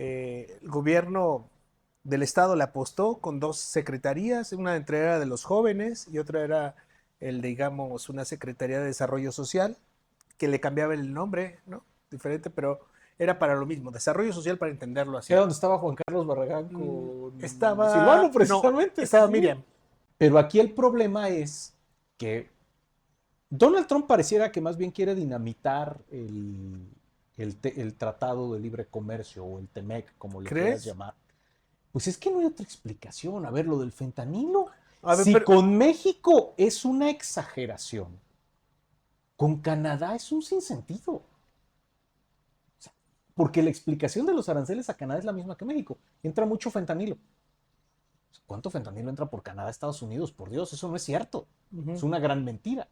El gobierno del estado le apostó con dos secretarías, una entre era de los jóvenes y otra era digamos, una secretaría de desarrollo social, que le cambiaba el nombre, ¿no? Diferente, pero era para lo mismo, desarrollo social para entenderlo Era así. donde estaba Juan Carlos Barragán con Silvano, No, precisamente, estaba sí. Miriam. Pero aquí el problema es que Donald Trump pareciera que más bien quiere dinamitar el Tratado de Libre Comercio o el TEMEC, como le quieras ¿Crees? llamar. Pues es que no hay otra explicación. A ver, lo del fentanilo. A ver, Si pero, con México es una exageración, con Canadá es un sinsentido. O sea, porque la explicación de los aranceles a Canadá es la misma que México. Entra mucho fentanilo. ¿Cuánto fentanilo entra por Canadá a Estados Unidos? Por Dios, eso no es cierto. Es una gran mentira.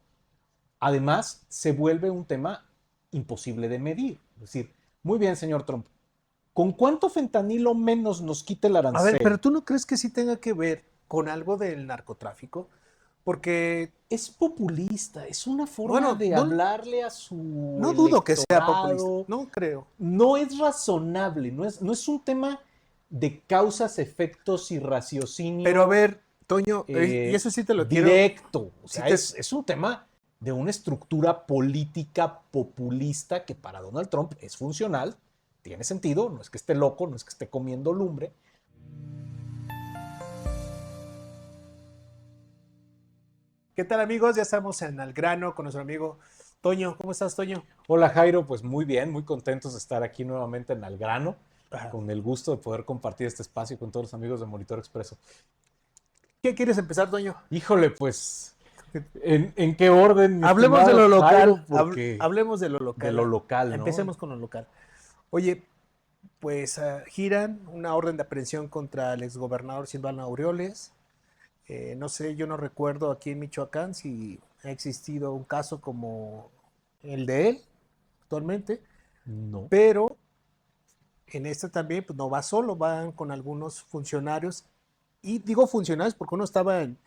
Además, se vuelve un tema imposible de medir. Es decir, muy bien, señor Trump, ¿con cuánto fentanilo menos nos quita el a ver, arancel? pero ¿tú no crees que sí tenga que ver con algo del narcotráfico? Porque, Es populista, es una forma bueno, de no, hablarle a su no dudo que sea populista, electorado. no creo. No es razonable, no es un tema de causas, efectos y Pero a raciocinio ver, Toño, y eso sí te lo quiero, directo. O sí sea, te, es un tema de una estructura política populista que para Donald Trump es funcional, tiene sentido, no es que esté loco, no es que esté comiendo lumbre. ¿Qué tal amigos? Ya estamos en Al Grano con nuestro amigo Toño. ¿Cómo estás, Toño? Hola Jairo, pues muy bien, muy contentos de estar aquí nuevamente en Algrano, Ajá. con el gusto de poder compartir este espacio con todos los amigos de Monitor Expreso. ¿Qué quieres empezar, Toño? Híjole, pues, ¿en qué orden, mi Hablemos de estimado lo Jairo? local, Porque hablemos de lo de local. lo local, ¿no? Empecemos con lo local. Oye, pues giran una orden de aprehensión contra el exgobernador Silvano Aureoles. No sé, yo no recuerdo aquí en Michoacán si ha existido un caso como el de él actualmente, No. pero en este también pues no va solo, van con algunos funcionarios, y digo funcionarios porque uno estaba en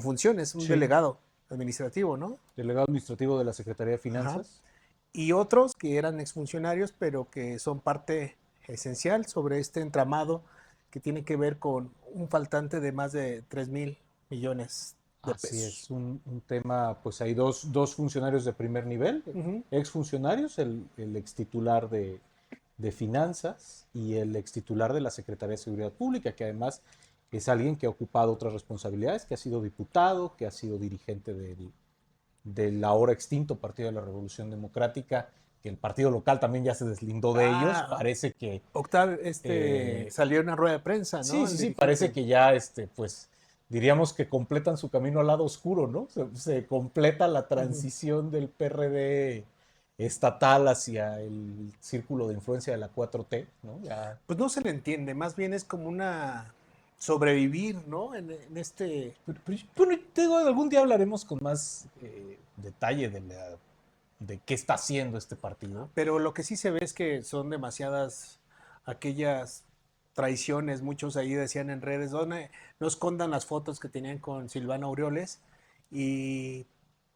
funciones, un Sí, delegado administrativo, ¿no? delegado administrativo de la Secretaría de Ajá. Finanzas. Y otros que eran exfuncionarios, pero que son parte esencial sobre este entramado que tiene que ver con un faltante de más de 3,000 millones de Así pesos. es, un tema, pues hay dos funcionarios de primer nivel, Ujú. exfuncionarios, el ex titular de Finanzas y el ex titular de la Secretaría de Seguridad Pública, que además es alguien que ha ocupado otras responsabilidades, que ha sido diputado, que ha sido dirigente del ahora extinto Partido de la Revolución Democrática, que el partido local también ya se deslindó de ellos. Ah, Parece que Octavio, eh, salió en una rueda de prensa, sí, ¿no? sí, El sí, parece dirigente. que ya, pues, diríamos que completan su camino al lado oscuro, ¿no? Se completa la Ujú. transición del PRD estatal hacia el círculo de influencia de la 4T, ¿no? Ya. Pues no se le entiende, más bien es como una sobrevivir, ¿no? En este. Bueno, te digo, algún día hablaremos con más detalle de qué está haciendo este partido. Pero lo que sí se ve es que son demasiadas aquellas traiciones. Muchos ahí decían en redes, donde no escondan las fotos que tenían con Silvano Aureoles. Y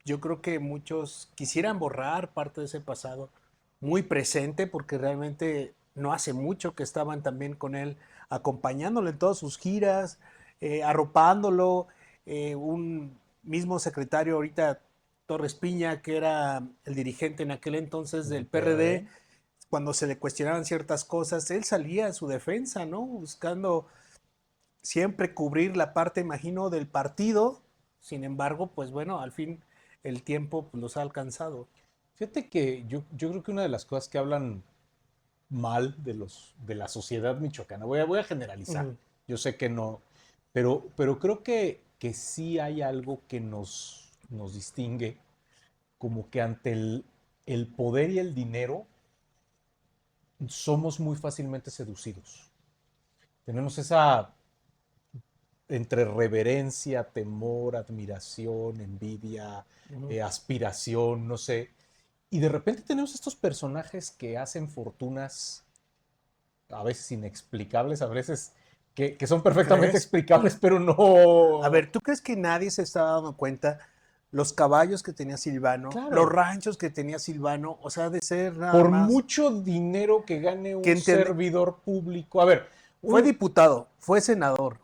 yo creo que muchos quisieran borrar parte de ese pasado muy presente, porque realmente no hace mucho que estaban también con él, acompañándolo en todas sus giras, arropándolo. Un mismo secretario ahorita, Torres Piña, que era el dirigente en aquel entonces Del del PRD, PRD. cuando se le cuestionaban ciertas cosas, él salía a su defensa, ¿no? Buscando siempre cubrir la parte, imagino, del partido. Sin embargo, pues bueno, al fin el tiempo pues, los ha alcanzado. Fíjate que yo creo que una de las cosas que hablan mal de la sociedad michoacana, voy a generalizar, Ujú. yo sé que no, pero creo que sí hay algo que nos distingue, como que ante el poder y el dinero somos muy fácilmente seducidos. Tenemos esa entre reverencia, temor, admiración, envidia, Ujú. aspiración, no sé. Y de repente tenemos estos personajes que hacen fortunas a veces inexplicables, a veces que son perfectamente ¿Crees? explicables, pero A no. ver, ¿tú crees que nadie se está dando cuenta los caballos que tenía Silvano, Claro. los ranchos que tenía Silvano, o sea, de ser nada Por más. mucho dinero que gane Que un servidor público. A ver, fue diputado, fue senador,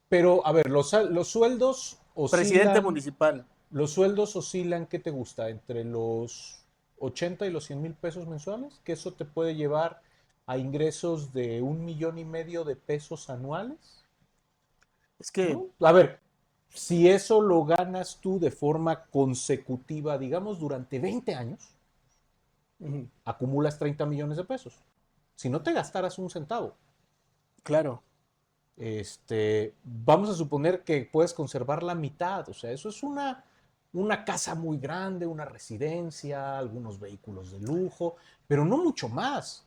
pero a ver, los sueldos presidente oscilan. municipal. Los sueldos oscilan, ¿qué te gusta? Entre los 80 y los 100,000 pesos mensuales, que eso te puede llevar a ingresos de 1,5 millones de pesos anuales, Es que, ¿no? A ver, si eso lo ganas tú de forma consecutiva, digamos, durante 20 años, ujú, acumulas 30 millones de pesos. Si no te gastaras un centavo, claro, vamos a suponer que puedes conservar la mitad. O sea, eso es una casa muy grande, una residencia, algunos vehículos de lujo, pero no mucho más.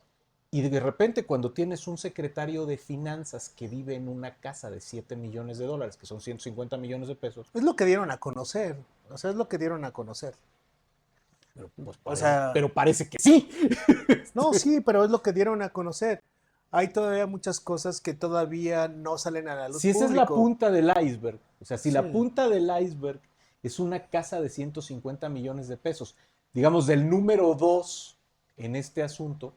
Y de repente cuando tienes un secretario de finanzas que vive en una casa de 7 millones de dólares, que son 150 millones de pesos, es lo que dieron a conocer, o sea, es lo que dieron a conocer. pues O sea, pero parece que sí. no, sí, pero es lo que dieron a conocer. Hay todavía muchas cosas que todavía no salen a la luz Si esa es la público. punta del iceberg, o sea, si la Sí. punta del iceberg es una casa de 150 millones de pesos, digamos del número 2 en este asunto,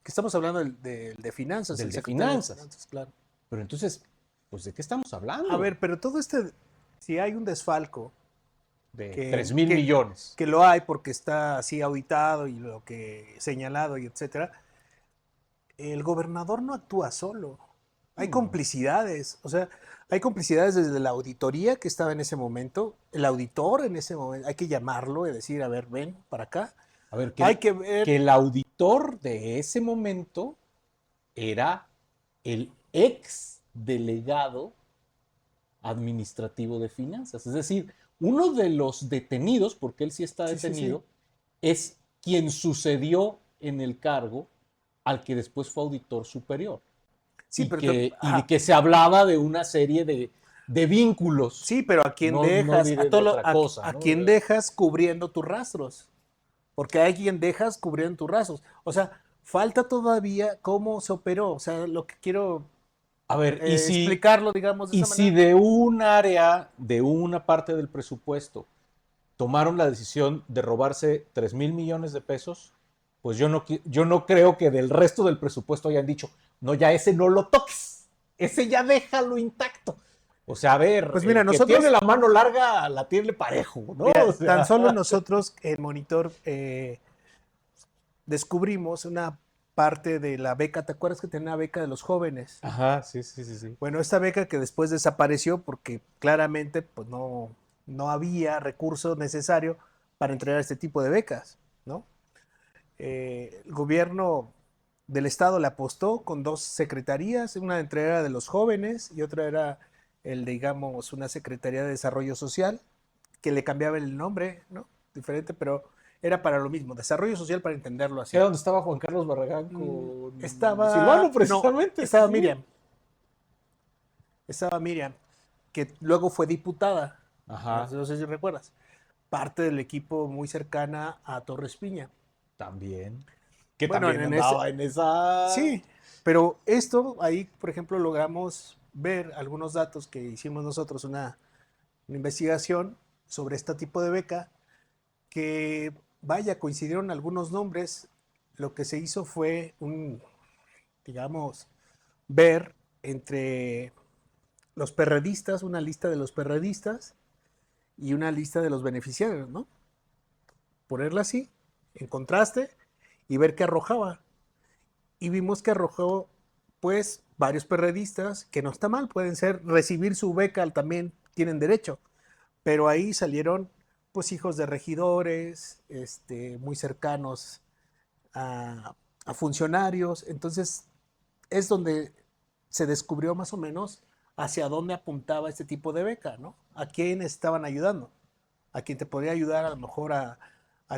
Que estamos hablando de finanzas, del el de secretario de finanzas. finanzas, claro. Pero entonces, pues ¿de qué estamos A hablando? ver, pero todo si hay un desfalco, De tres que, mil que, millones. que lo hay porque está así auditado y lo que señalado y etcétera, el gobernador no actúa solo. Hay No. complicidades, o sea, hay complicidades desde la auditoría que estaba en ese momento, el auditor en ese momento, hay que llamarlo y decir, a ver, ven para acá. A ver, Hay que que ver, el auditor de ese momento era el ex delegado administrativo de finanzas. Es decir, uno de los detenidos, porque él sí está sí, sí, sí. detenido, es quien sucedió en el cargo al que después fue auditor superior. Sí, Y que se hablaba de una serie de vínculos. sí, pero a quién No dejas, diré de otra cosa, a ¿no? quién dejas cubriendo tus rastros, porque hay quien dejas cubriendo tus rastros. O sea, falta todavía cómo se operó, o sea, lo que quiero A ver, explicarlo, digamos, de y esa si manera. de un área, de una parte del presupuesto, tomaron la decisión de robarse 3,000 millones de pesos, pues yo no creo que del resto del presupuesto hayan dicho, no, ya ese no lo toques, ese ya déjalo intacto. O sea, a ver, Pues mira, el que tiene nosotros, la mano larga la tiene parejo, ¿no? O mira, tan sea, solo nosotros en Monitor descubrimos una parte de la beca, ¿te acuerdas que tenía una beca de los jóvenes? ajá, sí, sí, sí, sí. Bueno, esta beca que después desapareció porque claramente pues no había recurso necesario para entregar este tipo de becas, ¿no? El gobierno del estado le apostó con dos secretarías, una entre era de los jóvenes y otra era digamos, una secretaría de desarrollo social, que le cambiaba el nombre, ¿no? Diferente, pero era para lo mismo, desarrollo social para entenderlo así. Era donde estaba Juan Carlos Barragán con Silvano, No, precisamente. estaba Sí. Miriam, que luego fue diputada, Ajá, no sé si recuerdas, parte del equipo muy cercana a Torres Piña. también. Que Bueno, también andaba en esa. sí, pero esto ahí, por ejemplo, logramos ver algunos datos que hicimos nosotros, una investigación sobre este tipo de beca, que vaya, coincidieron algunos nombres. Lo que se hizo fue digamos, ver entre los perredistas, una lista de los perredistas y una lista de los beneficiarios, ¿no? Ponerla así, en contraste, y ver qué arrojaba. Y vimos que arrojó, pues, varios perredistas, que no está mal, pueden ser, recibir su beca también tienen derecho, pero ahí salieron, pues, hijos de regidores, muy cercanos a funcionarios, entonces es donde se descubrió más o menos hacia dónde apuntaba este tipo de beca, ¿no? A quién estaban ayudando, a quién te podría ayudar a lo mejor a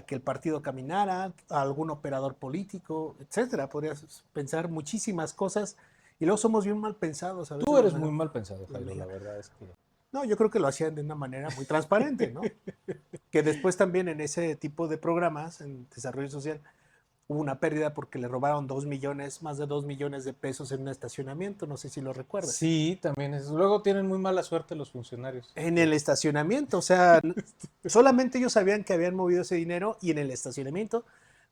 que el partido caminara, a algún operador político, etcétera. Podrías pensar muchísimas cosas y luego somos bien mal pensados a veces. Tú eres muy mal pensado, Jairo, la mexicana. verdad es que. No, yo creo que lo hacían de una manera muy transparente, ¿no? Que después también en ese tipo de programas, en desarrollo social, hubo una pérdida porque le robaron 2 millones, más de 2 millones de pesos en un estacionamiento, no sé si lo recuerdas. Sí, también es. Luego tienen muy mala suerte los funcionarios. En el estacionamiento, o sea, solamente ellos sabían que habían movido ese dinero y en el estacionamiento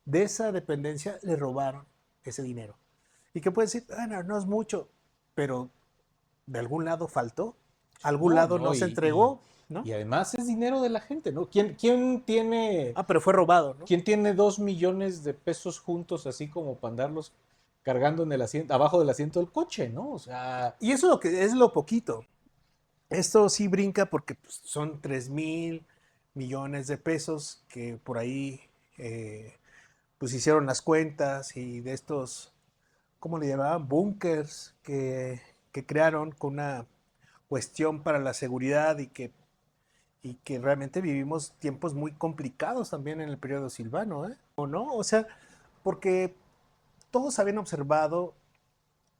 de esa dependencia le robaron ese dinero. Y que pueden decir, bueno, no es mucho, pero de algún lado faltó, algún No, lado no, no se entregó, ¿no? y además es dinero de la gente, ¿no? ¿Quién tiene, Ah, pero fue robado, ¿no? quién tiene 2 millones de pesos juntos así como para andarlos cargando en el asiento, abajo del asiento del coche, ¿no? O sea, Y eso es lo que es lo poquito. Esto sí brinca porque pues, son 3,000 millones de pesos que por ahí pues hicieron las cuentas y de estos, ¿cómo le llamaban? Búnkers que crearon con una cuestión para la seguridad y que realmente vivimos tiempos muy complicados también en el periodo silvano, ¿eh? ¿O no? O sea, porque todos habían observado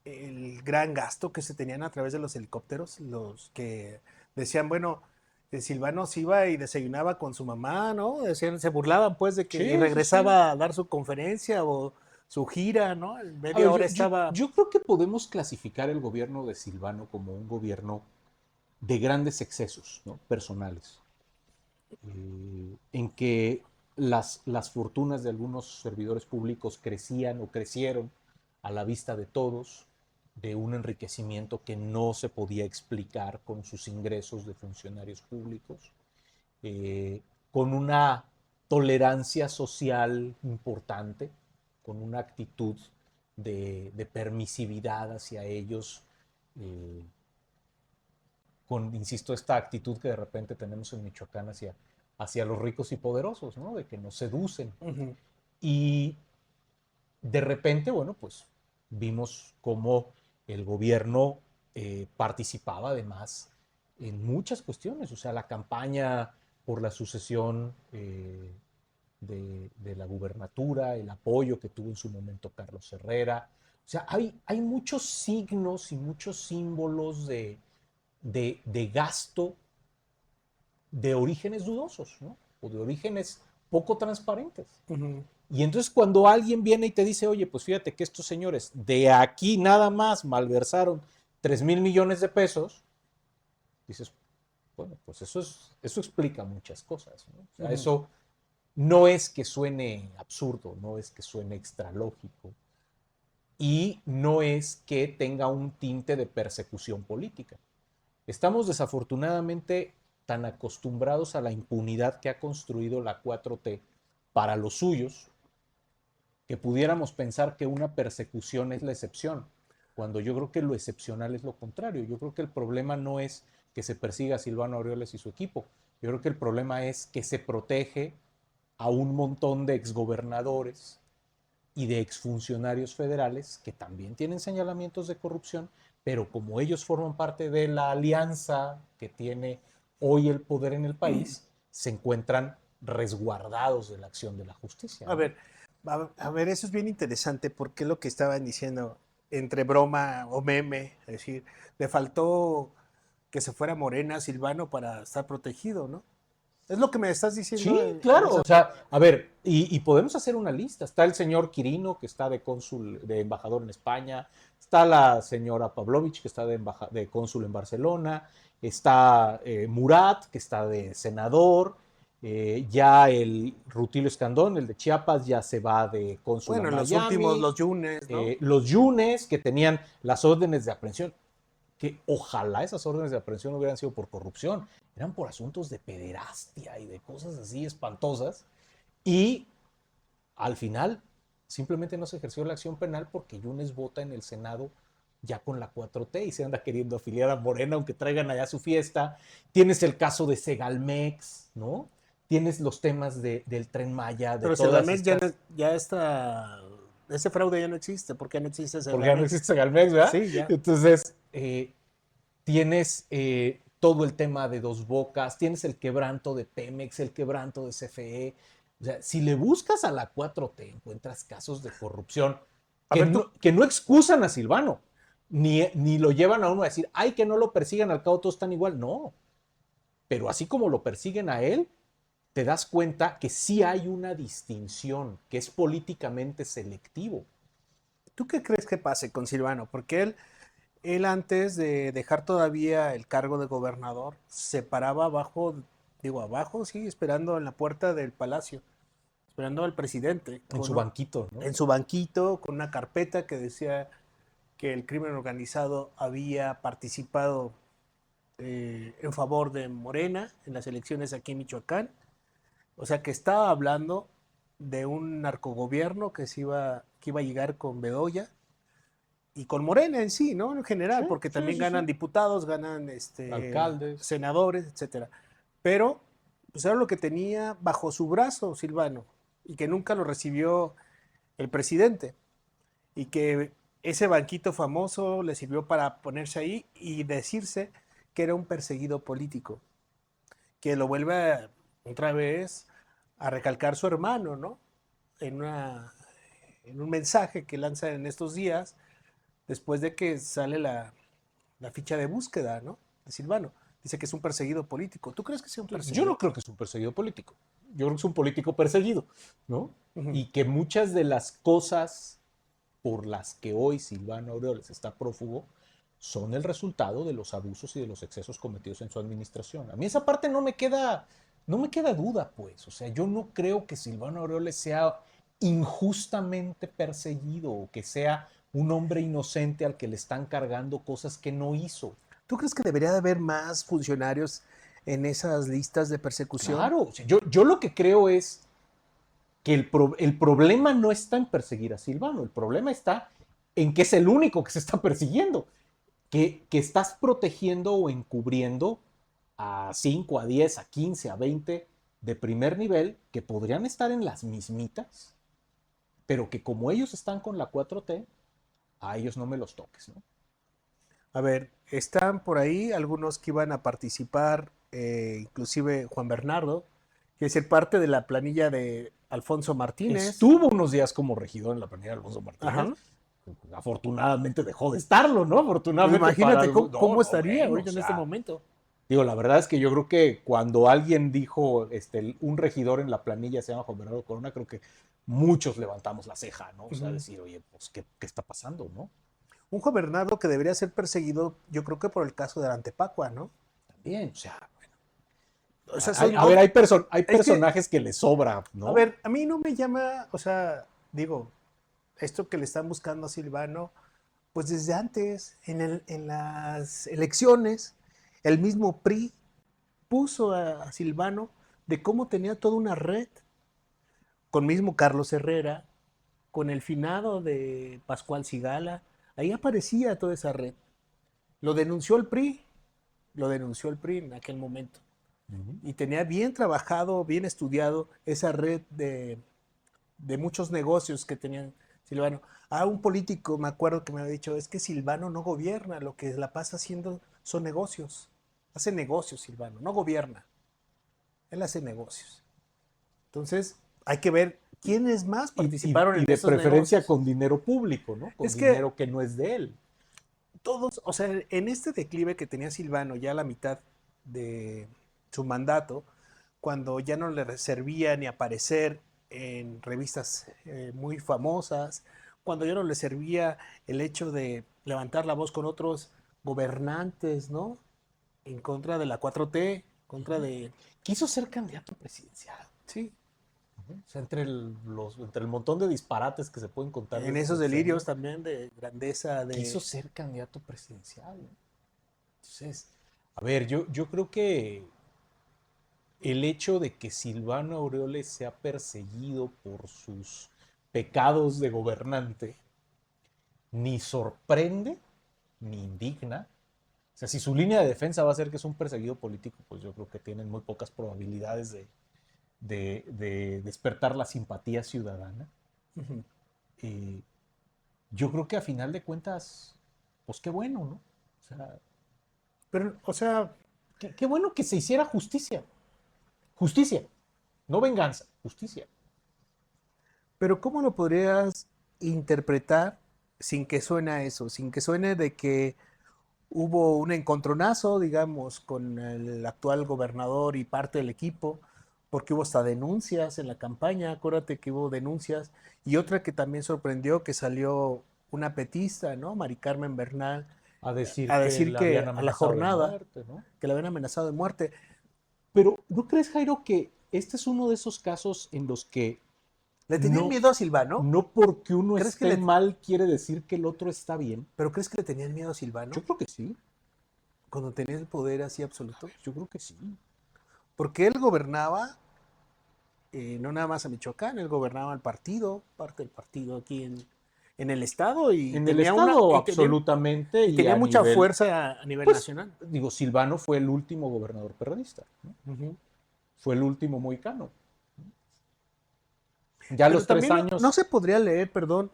el gran gasto que se tenían a través de los helicópteros, los que decían, bueno, Silvano se iba y desayunaba con su mamá, ¿no? Decían, se burlaban pues de que y sí, sí, sí. regresaba a dar su conferencia o su gira, ¿no? En A media ver, hora estaba. yo creo que podemos clasificar el gobierno de Silvano como un gobierno de grandes excesos, ¿no? Personales, en que las fortunas de algunos servidores públicos crecían o crecieron a la vista de todos, de un enriquecimiento que no se podía explicar con sus ingresos de funcionarios públicos, con una tolerancia social importante, con una actitud de permisividad hacia ellos, eh, con, insisto, esta actitud que de repente tenemos en Michoacán hacia los ricos y poderosos, ¿no? De que nos seducen. Ujú. Y de repente, bueno, pues vimos cómo el gobierno participaba además en muchas cuestiones, o sea, la campaña por la sucesión de la gubernatura, el apoyo que tuvo en su momento Carlos Herrera. O sea, hay muchos signos y muchos símbolos de gasto de orígenes dudosos, ¿no? O de orígenes poco transparentes. Ujú. Y entonces cuando alguien viene y te dice, oye, pues fíjate que estos señores de aquí nada más malversaron 3,000 millones de pesos, dices, bueno, pues eso explica muchas cosas, ¿no? O sea, Ujú. eso no es que suene absurdo, no es que suene extralógico y no es que tenga un tinte de persecución política. Estamos desafortunadamente tan acostumbrados a la impunidad que ha construido la 4T para los suyos, que pudiéramos pensar que una persecución es la excepción, cuando yo creo que lo excepcional es lo contrario. Yo creo que el problema no es que se persiga a Silvano Aureoles y su equipo. Yo creo que el problema es que se protege a un montón de exgobernadores y de exfuncionarios federales que también tienen señalamientos de corrupción, pero como ellos forman parte de la alianza que tiene hoy el poder en el país, se encuentran resguardados de la acción de la justicia, A ¿no? ver, a ver, eso es bien interesante porque lo que estaban diciendo entre broma o meme, es decir, le faltó que se fuera Morena Silvano para estar protegido, ¿no? Es lo que me estás diciendo Sí, en claro. esa. O sea, a ver, y podemos hacer una lista. Está el señor Quirino, que está de cónsul, de embajador en España. Está la señora Pavlovich, que está de cónsul en Barcelona. Está Murat, que está de senador. Ya el Rutilio Escandón, el de Chiapas, ya se va de cónsul a Bueno, en los últimos, Miami. los Yunes, ¿no? Los Yunes, que tenían las órdenes de aprehensión, que ojalá esas órdenes de aprehensión no hubieran sido por corrupción, eran por asuntos de pederastia y de cosas así espantosas. Y al final simplemente no se ejerció la acción penal porque Yunes vota en el Senado ya con la 4T y se anda queriendo afiliar a Morena, aunque traigan allá su fiesta. Tienes el caso de Segalmex, ¿no? Tienes los temas del Tren Maya, de Pero todas Segalmex ya, estas. ya está, ese fraude ya no existe, porque no existe Porque ya no Segalmex. existe Segalmex, ¿verdad? Sí, ya. Entonces, tienes todo el tema de Dos Bocas, tienes el quebranto de Pemex, el quebranto de CFE. O sea, si le buscas a la 4T, encuentras casos de corrupción A ver, tú, que no excusan a Silvano, ni lo llevan a uno a decir, ay, que no lo persigan, al cabo todos están igual. No, pero así como lo persiguen a él, te das cuenta que sí hay una distinción, que es políticamente selectivo. ¿Tú qué crees que pase con Silvano? Porque él antes de dejar todavía el cargo de gobernador, se paraba abajo, digo abajo, sí, esperando en la puerta del palacio, esperando al presidente, En su banquito, ¿no? en su banquito, con una carpeta que decía que el crimen organizado había participado en favor de Morena en las elecciones aquí en Michoacán. O sea que estaba hablando de un narcogobierno que iba a llegar con Bedoya y con Morena en sí, ¿no? En Sí, general, porque sí, también sí, ganan sí. diputados, ganan Alcaldes. senadores, etcétera. Pero pues era lo que tenía bajo su brazo Silvano y que nunca lo recibió el presidente y que ese banquito famoso le sirvió para ponerse ahí y decirse que era un perseguido político, que lo vuelve otra vez a recalcar su hermano, ¿no? En, una, en un mensaje que lanza en estos días, después de que sale la ficha de búsqueda, ¿no? De Silvano. Dice que es un perseguido político. ¿Tú crees que sea un Yo perseguido? no creo que es un perseguido político. Yo creo que es un político perseguido, ¿no? Uh -huh. Y que muchas de las cosas por las que hoy Silvano Aureoles está prófugo son el resultado de los abusos y de los excesos cometidos en su administración. A mí esa parte no me queda duda, pues. O sea, yo no creo que Silvano Aureoles sea injustamente perseguido o que sea un hombre inocente al que le están cargando cosas que no hizo. ¿Tú crees que debería de haber más funcionarios en esas listas de persecución? Claro, o sea, yo lo que creo es que el problema no está en perseguir a Silvano, el problema está en que es el único que se está persiguiendo, que estás protegiendo o encubriendo a 5, a 10, a 15, a 20 de primer nivel que podrían estar en las mismitas, pero que como ellos están con la 4T, a ellos no me los toques, ¿no? A ver, están por ahí algunos que iban a participar, inclusive Juan Bernardo, que es el parte de la planilla de Alfonso Martínez. Estuvo unos días como regidor en la planilla de Alfonso Martínez. Ajá. Afortunadamente dejó de estarlo, ¿no? Pues Afortunadamente para imagínate algo. No, cómo no, estaría bueno, o ahorita en este sea, momento. digo, la verdad es que yo creo que cuando alguien dijo un regidor en la planilla se llama Juan Bernardo Corona, creo que muchos levantamos la ceja, ¿no? O sea, decir, oye, pues, ¿qué está pasando, no? Un Juan Bernardo que debería ser perseguido, yo creo que por el caso de Antepacua, ¿no? También, o sea, bueno. O sea, son A ver, dos. hay Es que, personajes que les sobra, a ¿no? ver, a mí no me llama, o sea, digo, esto que le están buscando a Silvano, pues desde antes, en las elecciones, el mismo PRI puso a Silvano de cómo tenía toda una red, con mismo Carlos Herrera, con el finado de Pascual Sigala, ahí aparecía toda esa red. Lo denunció el PRI, lo denunció el PRI en aquel momento. Y tenía bien trabajado, bien estudiado esa red de muchos negocios que tenían Silvano. Un político me acuerdo que me había dicho, es que Silvano no gobierna, lo que la pasa haciendo son negocios. Hace negocios Silvano, no gobierna. Él hace negocios. Entonces, hay que ver quiénes más participaron Y en de esos preferencia negocios. con dinero público, ¿no? Con Es que dinero que no es de él. todos, o sea, en este declive que tenía Silvano ya a la mitad de su mandato, cuando ya no le servía ni aparecer en revistas muy famosas, cuando ya no le servía el hecho de levantar la voz con otros gobernantes, ¿no? En contra de la 4T, contra de... Quiso ser candidato presidencial. Sí, O sea, entre el montón de disparates que se pueden contar de en ese esos delirios sexenio, también de grandeza, quiso de... ser candidato presidencial. Entonces, a ver, yo creo que el hecho de que Silvano Aureoles sea perseguido por sus pecados de gobernante ni sorprende ni indigna. O sea, si su línea de defensa va a ser que es un perseguido político, pues yo creo que tienen muy pocas probabilidades de despertar la simpatía ciudadana. Uh-huh. Eh, yo creo que a final de cuentas, pues qué bueno, ¿no? O sea, Pero, o sea, qué bueno que se hiciera justicia. Justicia, no venganza, justicia. pero ¿cómo lo podrías interpretar sin que suene a eso? Sin que suene de que hubo un encontronazo, digamos, con el actual gobernador y parte del equipo, porque hubo hasta denuncias en la campaña, acuérdate que hubo denuncias, y otra que también sorprendió, que salió una petista, ¿no? Mari Carmen Bernal, A decir a que decir la que habían a la amenazado de jornada, muerte, ¿no? que la habían amenazado de muerte. Pero ¿no crees, Jairo, que este es uno de esos casos en los que ¿Le tenían no, miedo a Silvano? no porque uno ¿Crees que esté le, mal quiere decir que el otro está bien? pero crees que le tenían miedo a Silvano Yo creo que sí, cuando tenía el poder así absoluto? yo creo que sí. Porque él gobernaba, no nada más a Michoacán, él gobernaba el partido, parte del partido aquí en el estado y En el Estado, absolutamente, y y tenía a mucha nivel, fuerza a nivel pues, nacional. digo, Silvano fue el último gobernador perredista, ¿no? Ujú. Fue el último mohicano. Ya a Pero los tres también no años, se podría leer, perdón,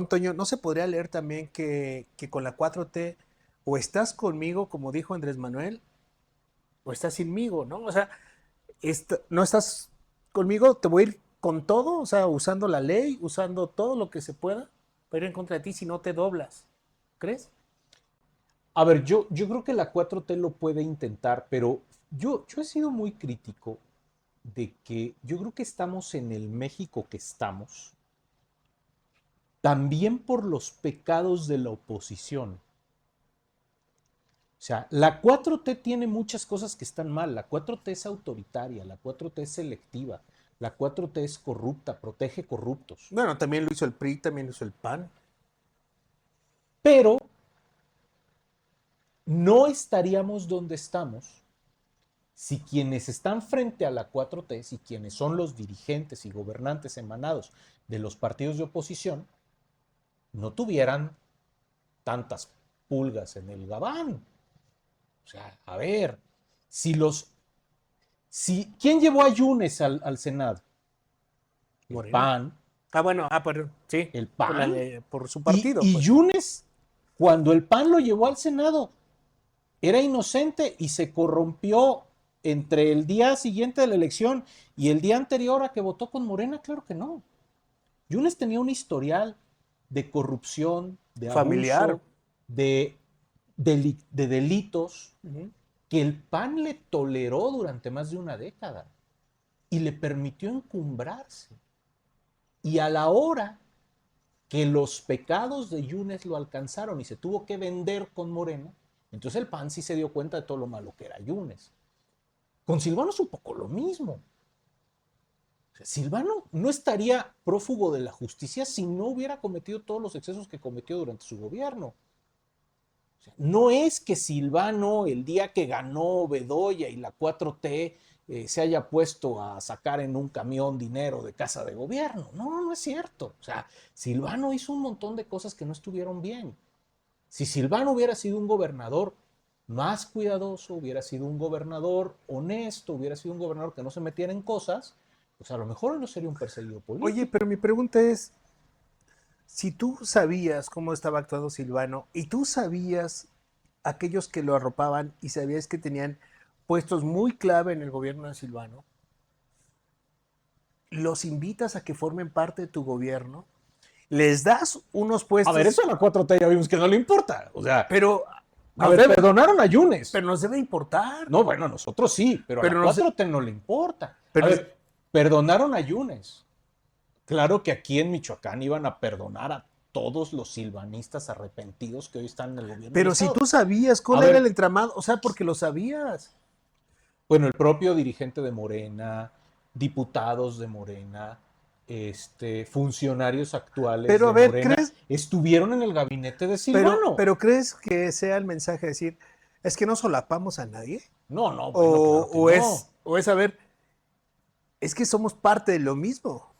Toño, no se podría leer también que con la 4T o estás conmigo, como dijo Andrés Manuel, o estás sinmigo, ¿no? O sea, no estás conmigo, te voy a ir con todo, o sea, usando la ley, usando todo lo que se pueda para ir en contra de ti si no te doblas. ¿Crees? a ver, yo creo que la 4T lo puede intentar, pero yo he sido muy crítico de que yo creo que estamos en el México que estamos, también por los pecados de la oposición. O sea, la 4T tiene muchas cosas que están mal. La 4T es autoritaria, la 4T es selectiva, la 4T es corrupta, protege corruptos. Bueno, también lo hizo el PRI, también lo hizo el PAN. Pero no estaríamos donde estamos si quienes están frente a la 4T, si quienes son los dirigentes y gobernantes emanados de los partidos de oposición, no tuvieran tantas pulgas en el gabán. O sea, a ver, si los... ¿Quién llevó a Yunes al Senado? El Morena. PAN, Ah, bueno, perdón, sí, el por, PAN. por su Y, partido, y pues. Yunes, cuando el PAN lo llevó al Senado, era inocente y se corrompió entre el día siguiente de la elección y el día anterior a que votó con Morena. Claro que no. Yunes tenía un historial de corrupción, de Familiar. abuso, de, de delitos Ujú. que el PAN le toleró durante más de una década y le permitió encumbrarse. Y a la hora que los pecados de Yunes lo alcanzaron y se tuvo que vender con Morena, entonces el PAN sí se dio cuenta de todo lo malo que era Yunes. Con Silvano es un poco lo mismo. O sea, Silvano no estaría prófugo de la justicia si no hubiera cometido todos los excesos que cometió durante su gobierno. O sea, no es que Silvano, el día que ganó Bedoya y la 4T, se haya puesto a sacar en un camión dinero de casa de gobierno. No, no es cierto. O sea, Silvano hizo un montón de cosas que no estuvieron bien. Si Silvano hubiera sido un gobernador más cuidadoso, hubiera sido un gobernador honesto, hubiera sido un gobernador que no se metiera en cosas, pues a lo mejor no sería un perseguido Oye, político. pero mi pregunta es, si tú sabías cómo estaba actuando Silvano y tú sabías aquellos que lo arropaban y sabías que tenían puestos muy clave en el gobierno de Silvano, los invitas a que formen parte de tu gobierno, les das unos A ver, puestos, eso a la 4T ya vimos que no le importa. O sea, pero a nos ver, debe, perdonaron a Yunes. pero nos debe importar, No, bueno, a nosotros sí, pero a la pero nos, 4T no le importa. A pero ver, perdonaron a Yunes. Claro que aquí en Michoacán iban a perdonar a todos los silvanistas arrepentidos que hoy están en el gobierno del Pero si Estado. tú sabías A cuál era el ver, entramado, o sea, porque lo sabías. bueno, el propio dirigente de Morena, diputados de Morena, funcionarios actuales Pero a de ver, Morena, estuvieron en el gabinete de Silvano. pero ¿crees que sea el mensaje decir, es que no solapamos a nadie? No, no, bueno, claro que no. O es, a ver, es que somos parte de lo mismo.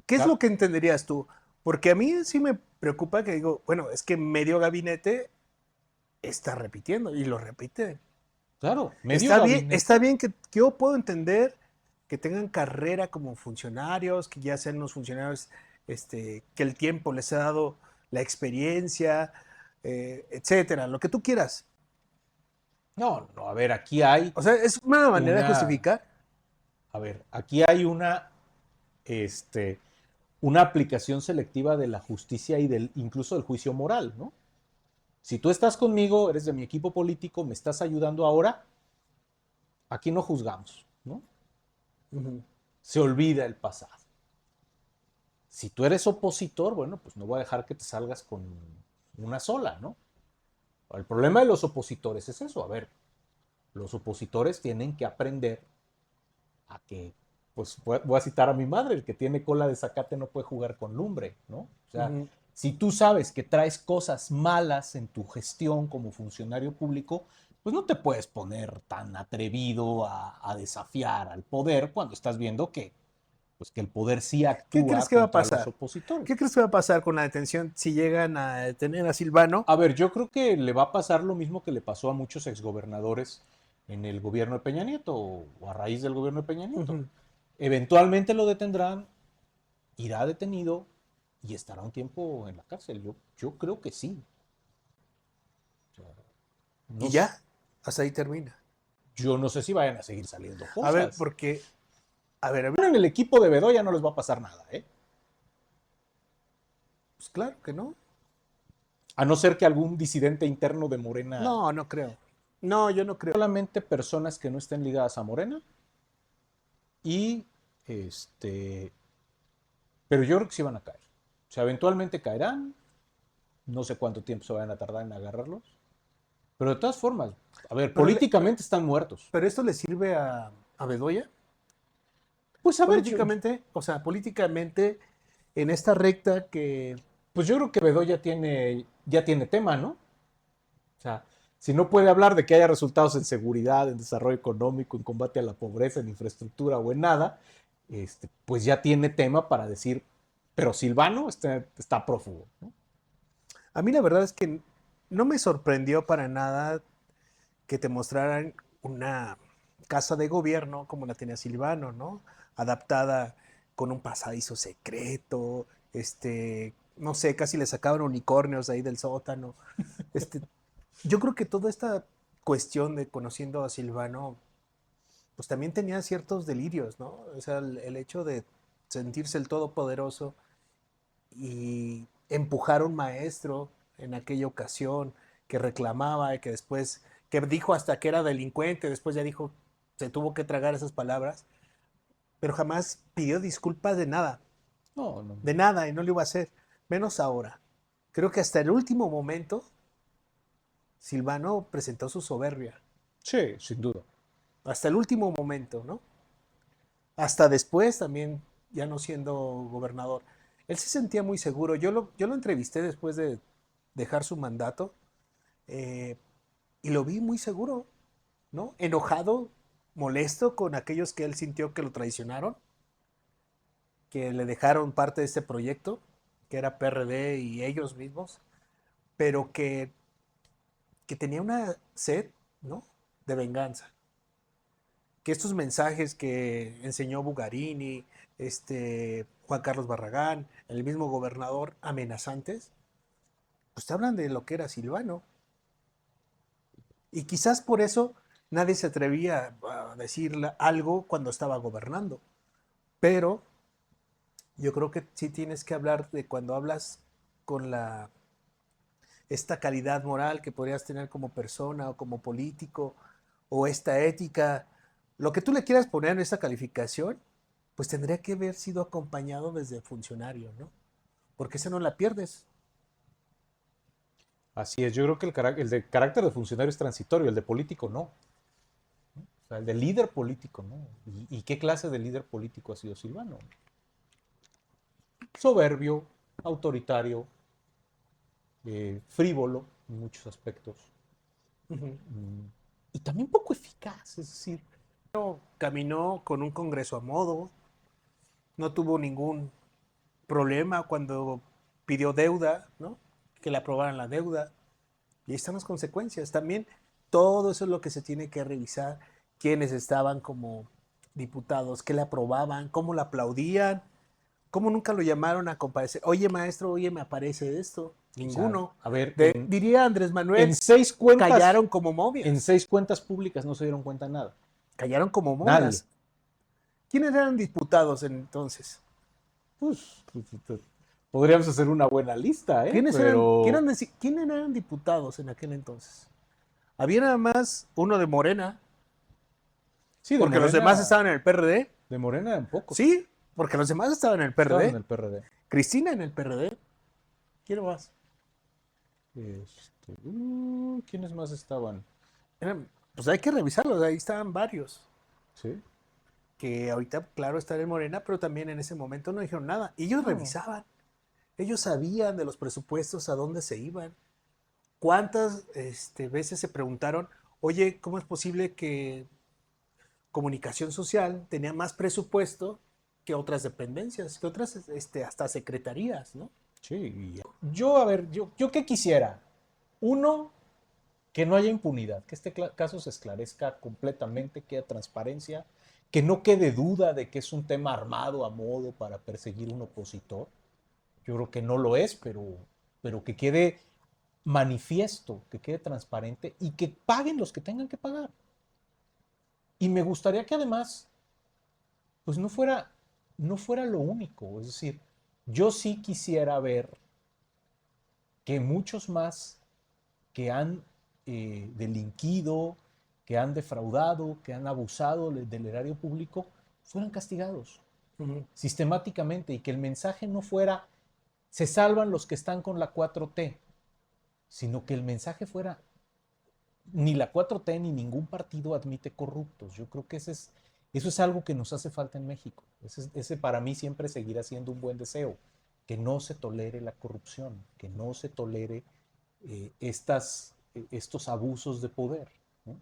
¿Qué es Claro, lo que entenderías tú? Porque a mí sí me preocupa que digo, bueno, es que medio gabinete está repitiendo y lo repite. claro, medio gabinete. Está bien que yo puedo entender que tengan carrera como funcionarios, que ya sean unos funcionarios, que el tiempo les ha dado la experiencia, etcétera, lo que tú quieras. No, no, a ver, aquí hay O sea, es una manera de una, justificar. a ver, aquí hay este, una aplicación selectiva de la justicia y incluso del juicio moral, ¿no? Si tú estás conmigo, eres de mi equipo político, me estás ayudando ahora, aquí no juzgamos, ¿no? Ujú. Se olvida el pasado. Si tú eres opositor, bueno, pues no voy a dejar que te salgas con una sola, ¿no? El problema de los opositores es eso. A ver, los opositores tienen que aprender a que, pues voy a citar a mi madre, el que tiene cola de zacate no puede jugar con lumbre, ¿no? O sea, Ujú. si tú sabes que traes cosas malas en tu gestión como funcionario público, pues no te puedes poner tan atrevido a desafiar al poder cuando estás viendo que, pues, que el poder sí ¿Qué crees actúa que va a contra los pasar? opositores. ¿Qué crees que va a pasar con la detención si llegan a detener a Silvano? A ver, yo creo que le va a pasar lo mismo que le pasó a muchos exgobernadores en el gobierno de Peña Nieto o a raíz del gobierno de Peña Nieto. Ujú. Eventualmente lo detendrán, irá detenido y estará un tiempo en la cárcel. Yo creo que sí. O sea, Y no, ya, hasta ahí termina. yo no sé si vayan a seguir saliendo A ver, cosas. porque, a ver, En el equipo de Bedoya no les va a pasar nada, ¿eh? pues claro que no. A no ser que algún disidente interno de Morena, No, no creo. No, yo no creo. solamente personas que no estén ligadas a Morena y pero yo creo que sí van a caer. O sea, eventualmente caerán, no sé cuánto tiempo se van a tardar en agarrarlos, pero de todas formas, a ver, Pero, políticamente están muertos. pero esto le sirve a Bedoya. Pues a ver, Políticamente, o sea, políticamente, en esta recta que, pues yo creo que Bedoya ya tiene tema, ¿no? O sea, si no puede hablar de que haya resultados en seguridad, en desarrollo económico, en combate a la pobreza, en infraestructura o en nada, pues ya tiene tema para decir, pero Silvano está prófugo, ¿no? a mí la verdad es que no me sorprendió para nada que te mostraran una casa de gobierno como la tenía Silvano, ¿no? Adaptada con un pasadizo secreto, no sé, casi le sacaban unicornios ahí del sótano. Este, yo creo que toda esta cuestión de conociendo a Silvano, pues también tenía ciertos delirios, ¿no? O sea, el hecho de sentirse el todopoderoso y empujar a un maestro en aquella ocasión que reclamaba y que después, que dijo hasta que era delincuente, después ya dijo, se tuvo que tragar esas palabras, pero jamás pidió disculpas No, no. de nada y no lo iba a hacer, menos ahora. Creo que hasta el último momento Silvano presentó su soberbia, Sí, sin duda. hasta el último momento, ¿no? Hasta después también, ya no siendo gobernador. Él se sentía muy seguro. Yo lo entrevisté después de dejar su mandato eh, y lo vi muy seguro, ¿no? Enojado, molesto con aquellos que él sintió que lo traicionaron, que le dejaron parte de este proyecto, que era PRD y ellos mismos, pero que tenía una sed, ¿no? De venganza. Que estos mensajes que enseñó Bugarini, Juan Carlos Barragán, el mismo gobernador, amenazantes, pues te hablan de lo que era Silvano. Y quizás por eso nadie se atrevía a decirle algo cuando estaba gobernando. Pero yo creo que sí tienes que hablar de cuando hablas con esta calidad moral que podrías tener como persona o como político, o esta ética, lo que tú le quieras poner en esta calificación, pues tendría que haber sido acompañado desde funcionario, ¿no? Porque esa no la pierdes. Así es, yo creo que el de carácter de funcionario es transitorio, el de político no. O sea, el de líder político no. ¿Y qué clase de líder político ha sido Silvano? Soberbio, autoritario, frívolo en muchos aspectos. Uh -huh. Y también poco eficaz, es decir, Caminó con un Congreso a modo, no tuvo ningún problema cuando pidió deuda, ¿no? Que le aprobaran la deuda. Y ahí están las consecuencias. También todo eso es lo que se tiene que revisar. Quiénes estaban como diputados, qué le aprobaban, cómo le aplaudían, cómo nunca lo llamaron a comparecer. Oye, maestro, oye, me aparece esto. o sea, Ninguno. a ver, Diría Andrés Manuel, en seis cuentas, callaron como en momias. 6 cuentas públicas no se dieron cuenta de nada. Callaron como Nadie. momias. ¿Quiénes eran diputados entonces? Pues, podríamos hacer una buena lista, ¿eh? Pero ¿Quiénes eran diputados en aquel entonces? Había nada más uno de Morena, sí, de porque los demás Morena, estaban en el PRD. De Morena eran pocos. Sí, porque los demás estaban en el Estaban PRD. en el PRD. Cristina en el PRD. ¿Quién más? ¿Quiénes más estaban? Pues hay que revisarlos, ahí estaban varios. Sí. Que ahorita, claro, están en Morena, pero también en ese momento no dijeron nada. Y ellos No. revisaban. Ellos sabían de los presupuestos a dónde se iban. ¿Cuántas veces se preguntaron, oye, ¿cómo es posible que Comunicación Social tenía más presupuesto que otras dependencias, que otras hasta secretarías, ¿no? Sí. Yo, a ver, yo qué quisiera. Uno, que no haya impunidad, que este caso se esclarezca completamente, que haya transparencia, que no quede duda de que es un tema armado a modo para perseguir un opositor. Yo creo que no lo es, pero que quede manifiesto, que quede transparente y que paguen los que tengan que pagar. Y me gustaría que además, pues no fuera lo único. Es decir, yo sí quisiera ver que muchos más que han delinquido, que han defraudado, que han abusado del erario público, fueran castigados sistemáticamente y que el mensaje no fuera se salvan los que están con la 4T, sino que el mensaje fuera ni la 4T ni ningún partido admite corruptos. Yo creo que eso es algo que nos hace falta en México. Ese para mí siempre seguirá siendo un buen deseo, que no se tolere la corrupción, que no se tolere estos abusos de poder, ¿no?